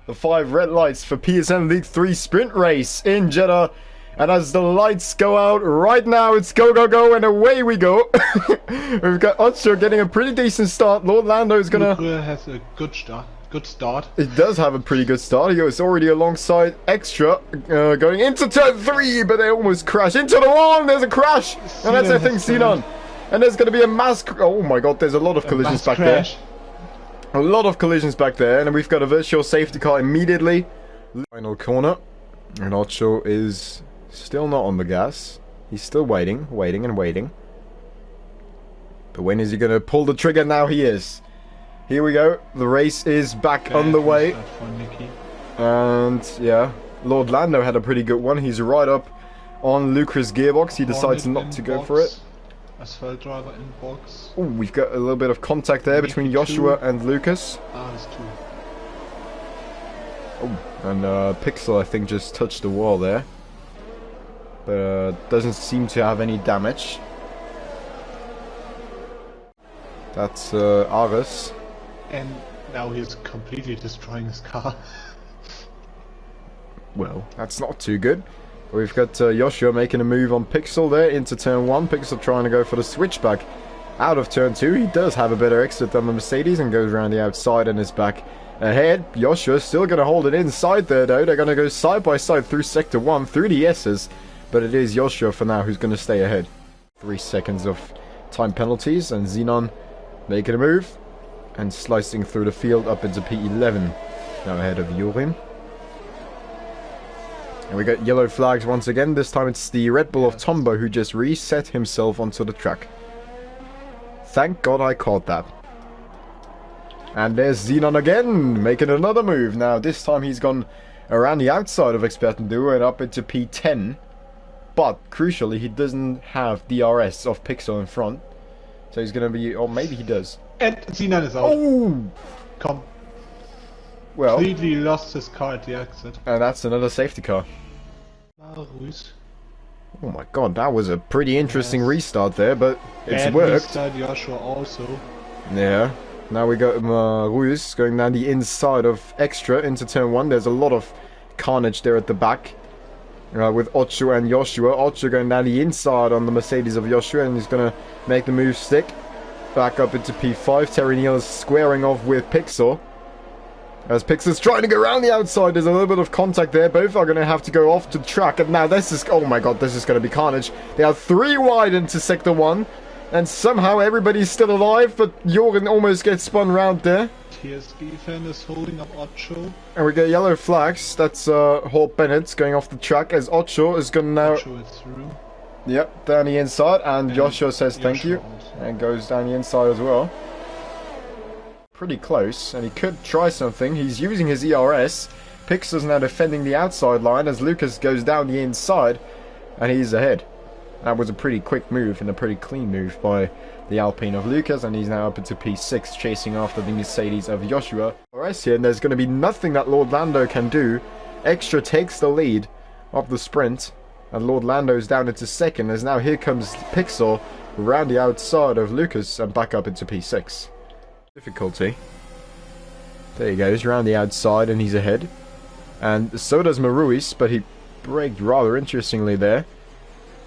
the 5 red lights for PSN League 3 sprint race in Jeddah. And as the lights go out right now, it's go, go, go, and away we go. We've got Ocho getting a pretty decent start. Lord Lando's gonna... has a good start. It does have a pretty good start. He was already alongside Extra, going into turn 3, but they almost crash into the wall. There's a crash, and that's, I think, Xenon. And there's going to be a mass... Oh my god, there's a lot of collisions back there. A lot of collisions back there, and we've got a virtual safety car immediately. Final corner, and Ocho is still not on the gas. He's still waiting. But when is he going to pull the trigger? Now he is. Here we go. The race is back underway. And yeah, Lord Lando had a pretty good one. He's right up on Lucas' gearbox. He decides not to go for it. Asphalt driver in box. Oh, we've got a little bit of contact there between Joshua and Lucas. There's 2. Oh, and Pixel, I think, just touched the wall there. But doesn't seem to have any damage. That's Ares. And now he's completely destroying his car. Well, that's not too good. We've got Joshua making a move on Pixel there into turn 1. Pixel trying to go for the switchback out of turn 2. He does have a better exit than the Mercedes and goes around the outside and is back ahead. Joshua still going to hold it inside there though. They're going to go side by side through sector 1, through the S's. But it is Joshua for now who's going to stay ahead. 3 seconds of time penalties, and Xenon making a move and slicing through the field up into P11. Now ahead of Yurin. And we got yellow flags once again. This time it's the Red Bull of Tombo who just reset himself onto the track. Thank God I caught that. And there's Xenon again, making another move. Now this time he's gone around the outside of Experten Duo and up into P10. But crucially, he doesn't have DRS of Pixel in front. So he's going to be... Or maybe he does. And Xenon is out. Oh! Well, completely lost his car at the exit. And that's another safety car. Oh my god, that was a pretty interesting restart there, but it's worked. Restart Joshua also. Yeah. Now we got Ruiz going down the inside of Extra into turn 1. There's a lot of carnage there at the back. With Ocho and Joshua. Ocho going down the inside on the Mercedes of Joshua, and he's going to make the move stick. Back up into P5. Terry Neal is squaring off with Pixel. As Pixel's trying to go around the outside, there's a little bit of contact there. Both are going to have to go off to track. And now this is... Oh my god, this is going to be carnage. They are 3 wide into Sector 1. And somehow everybody's still alive, but Jorgen almost gets spun round there. TSB fan is holding up Ocho. And we get yellow flags. That's Hort Bennett going off the track as Ocho is going to now... Ocho is through. Yep, down the inside. And Joshua says thank you. Also. And goes down the inside as well. Pretty close, and he could try something. He's using his ERS. Pixel's now defending the outside line as Lucas goes down the inside, and he's ahead. That was a pretty quick move and a pretty clean move by the Alpine of Lucas, and he's now up into P6, chasing after the Mercedes of Joshua. RS here, and there's going to be nothing that Lord Lando can do. Extra takes the lead of the sprint, and Lord Lando's down into second, as now here comes Pixel around the outside of Lucas and back up into P6. Difficulty. There he goes, around the outside, and he's ahead. And so does Maruis, but he braked rather interestingly there.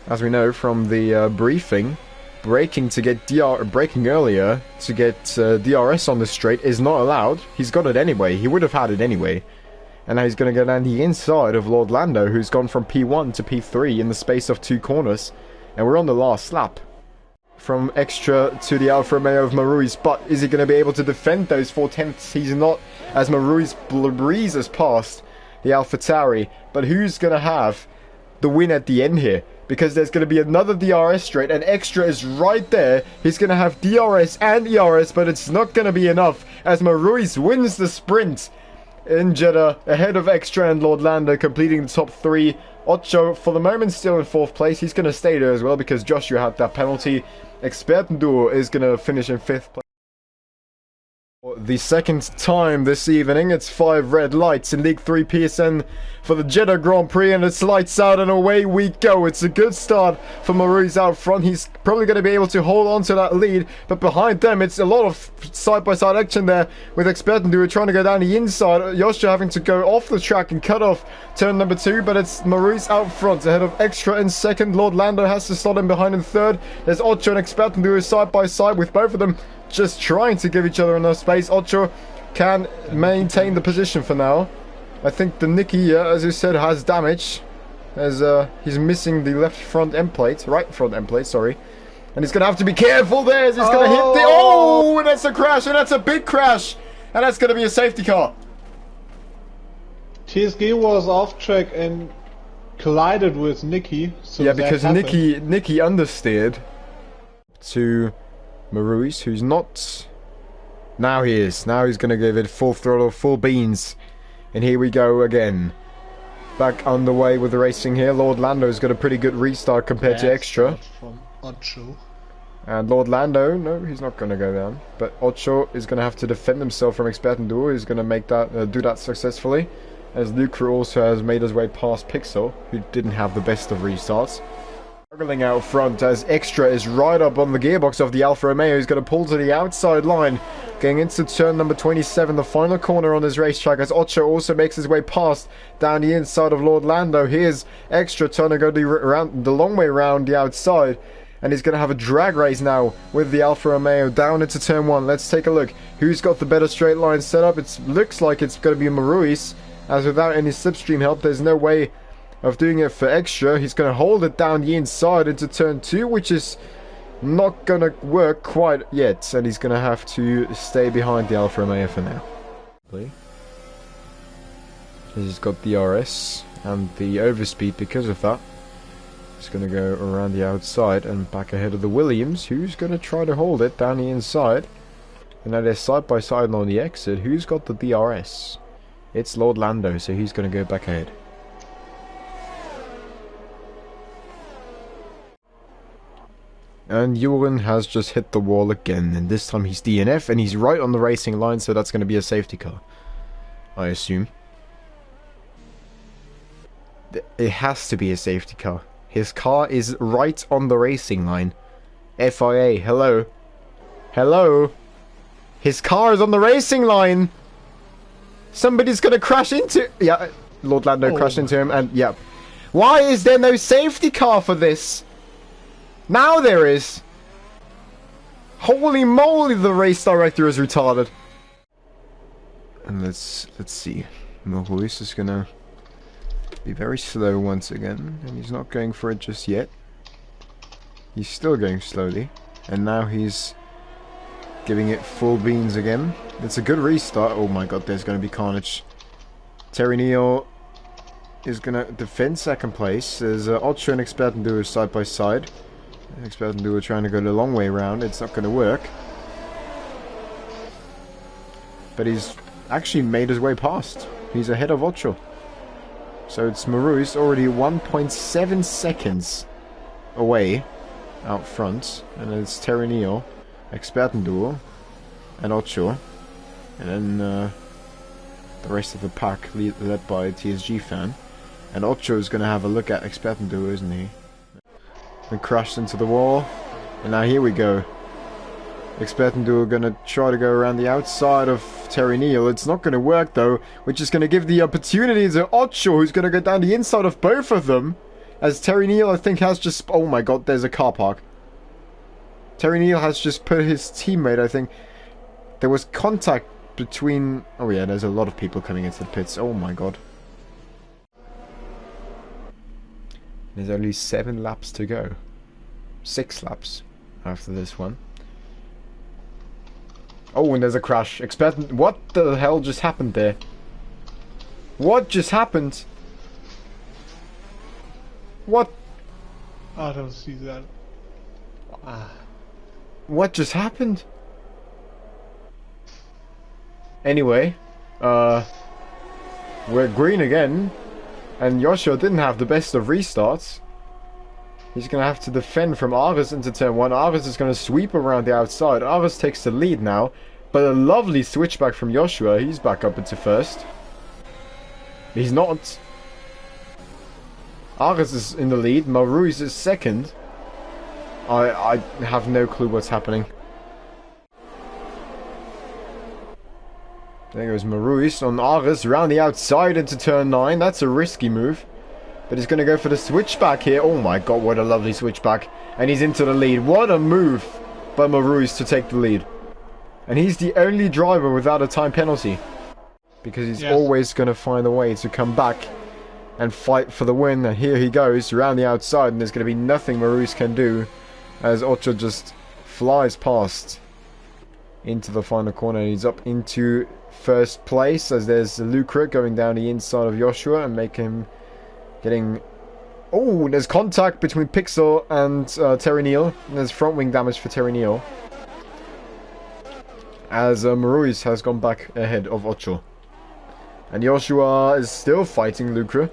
As we know from the briefing, braking earlier to get DRS on the straight is not allowed. He's got it anyway. He would have had it anyway. And now he's going to go down the inside of Lord Lando, who's gone from P1 to P3 in the space of 2 corners. And we're on the last lap. From Extra to the Alfa Romeo of Maruis, but is he going to be able to defend those 4 tenths? He's not, as Maruis breezes past the AlphaTauri. But who's going to have the win at the end here? Because there's going to be another DRS straight, and Extra is right there. He's going to have DRS and ERS, but it's not going to be enough as Maruis wins the sprint in Jeddah, ahead of Extra and Lord Lando, completing the top 3. Ocho, for the moment, still in 4th place. He's going to stay there as well because Joshua had that penalty. Experten Duo is going to finish in 5th place. The second time this evening, it's 5 red lights in League 3 PSN for the Jeddah Grand Prix, and it's lights out and away we go. It's a good start for Maurice out front. He's probably going to be able to hold on to that lead, but behind them it's a lot of side-by-side action there with Expertenduo trying to go down the inside. Joshua having to go off the track and cut off turn number 2, but it's Maurice out front ahead of Extra in second. Lord Lando has to slot in behind in third. There's Ocho and Expertenduo side-by-side with both of them just trying to give each other enough space. Ocho can maintain the position for now. I think the Nicky, as you said, has damage, as he's missing the left front end plate, right front end plate, sorry. And he's going to have to be careful there as he's going to hit the... Oh, and that's a crash, and that's a big crash. And that's going to be a safety car. TSG was off track and collided with Nicky. So yeah, because Nicky understeered to Maurice, who's not... Now he is. Now he's going to give it full throttle, full beans. And here we go again. Back underway with the racing here. Lord Lando's got a pretty good restart compared to Extra. From Ocho. And Lord Lando, no, he's not going to go down. But Ocho is going to have to defend himself from Expertenduo. He's going to make that, do that successfully. As Lucre also has made his way past Pixel, who didn't have the best of restarts. Struggling out front as Extra is right up on the gearbox of the Alfa Romeo. He's going to pull to the outside line, going into turn number 27, the final corner on his racetrack, as Ocho also makes his way past down the inside of Lord Lando. Here's Extra trying to go the long way around the outside, and he's going to have a drag race now with the Alfa Romeo down into turn 1. Let's take a look. Who's got the better straight line setup? It looks like it's going to be Maurice, as without any slipstream help, there's no way of doing it for Extra. He's going to hold it down the inside into turn 2, which is not going to work quite yet, and he's going to have to stay behind the Alfa Romeo for now. He's got the RS and the overspeed because of that. He's going to go around the outside and back ahead of the Williams, who's going to try to hold it down the inside. And now they're side by side on the exit. Who's got the DRS? It's Lord Lando, so he's going to go back ahead. And Joran has just hit the wall again, and this time he's DNF, and he's right on the racing line, so that's going to be a safety car, I assume. It has to be a safety car. His car is right on the racing line. FIA, hello. Hello. His car is on the racing line. Somebody's going to crash into... Yeah, Lord Lando crashed into him, and yeah. Why is there no safety car for this? Now there is. Holy moly, the race director is retarded. And let's see. Maurice is gonna be very slow once again, and he's not going for it just yet. He's still going slowly, and now he's giving it full beans again. It's a good restart. Oh my god, there's gonna be carnage. Terry Neal is gonna defend second place. There's Ocho and Expertenduo side by side. Expertenduo trying to go the long way around. It's not going to work. But he's actually made his way past. He's ahead of Ocho. So it's Maurice already 1.7 seconds away out front. And then it's Terraneo, Expertenduo, and Ocho. And then the rest of the pack led by a TSG fan. And Ocho is going to have a look at Expertenduo, isn't he? And crashed into the wall, and now here we go. Expertenduo gonna try to go around the outside of Terry Neal. It's not gonna work though, which is gonna give the opportunity to Ocho, who's gonna go down the inside of both of them. As Terry Neal, I think, has just... Oh my god, there's a car park. Terry Neal has just put his teammate, I think... There was contact between... Oh yeah, there's a lot of people coming into the pits. Oh my god. There's only 7 laps to go. 6 laps after this one. Oh, and there's a crash. What the hell just happened there? What just happened? What? I don't see that. What just happened? Anyway, we're green again. And Joshua didn't have the best of restarts. He's going to have to defend from Aris into turn 1. Aris is going to sweep around the outside. Aris takes the lead now. But a lovely switchback from Joshua. He's back up into first. He's not. Ares is in the lead. Maruis is second. I have no clue what's happening. There goes Maruis on Ares, round the outside into turn 9. That's a risky move. But he's going to go for the switchback here. Oh my god, what a lovely switchback. And he's into the lead. What a move by Maruis to take the lead. And he's the only driver without a time penalty. Because he's always going to find a way to come back and fight for the win. And here he goes, around the outside. And there's going to be nothing Maruis can do, as Ocho just flies past into the final corner. He's up into first place, as there's Lucre going down the inside of Joshua and make him getting... Oh, there's contact between Pixel and Terry Neal. And there's front wing damage for Terry Neal, as Maruis has gone back ahead of Ocho. And Joshua is still fighting Lucre,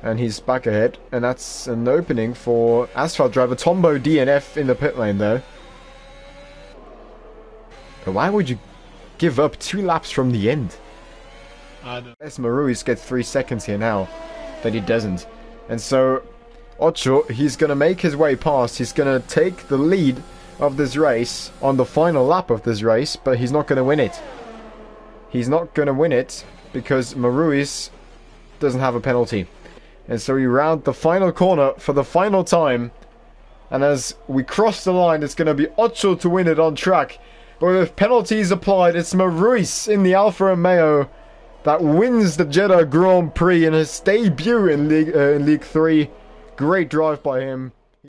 and he's back ahead. And that's an opening for Asphalt driver Tombo DNF in the pit lane there. But why would you give up 2 laps from the end? I don't. Yes, Maruis gets 3 seconds here now, but he doesn't. And so Ocho, he's going to make his way past. He's going to take the lead of this race on the final lap of this race, but he's not going to win it. He's not going to win it because Maruis doesn't have a penalty. And so we round the final corner for the final time. And as we cross the line, it's going to be Ocho to win it on track. But with penalties applied, it's Maruis in the Alfa Romeo that wins the Jeddah Grand Prix in his debut in League 3. Great drive by him.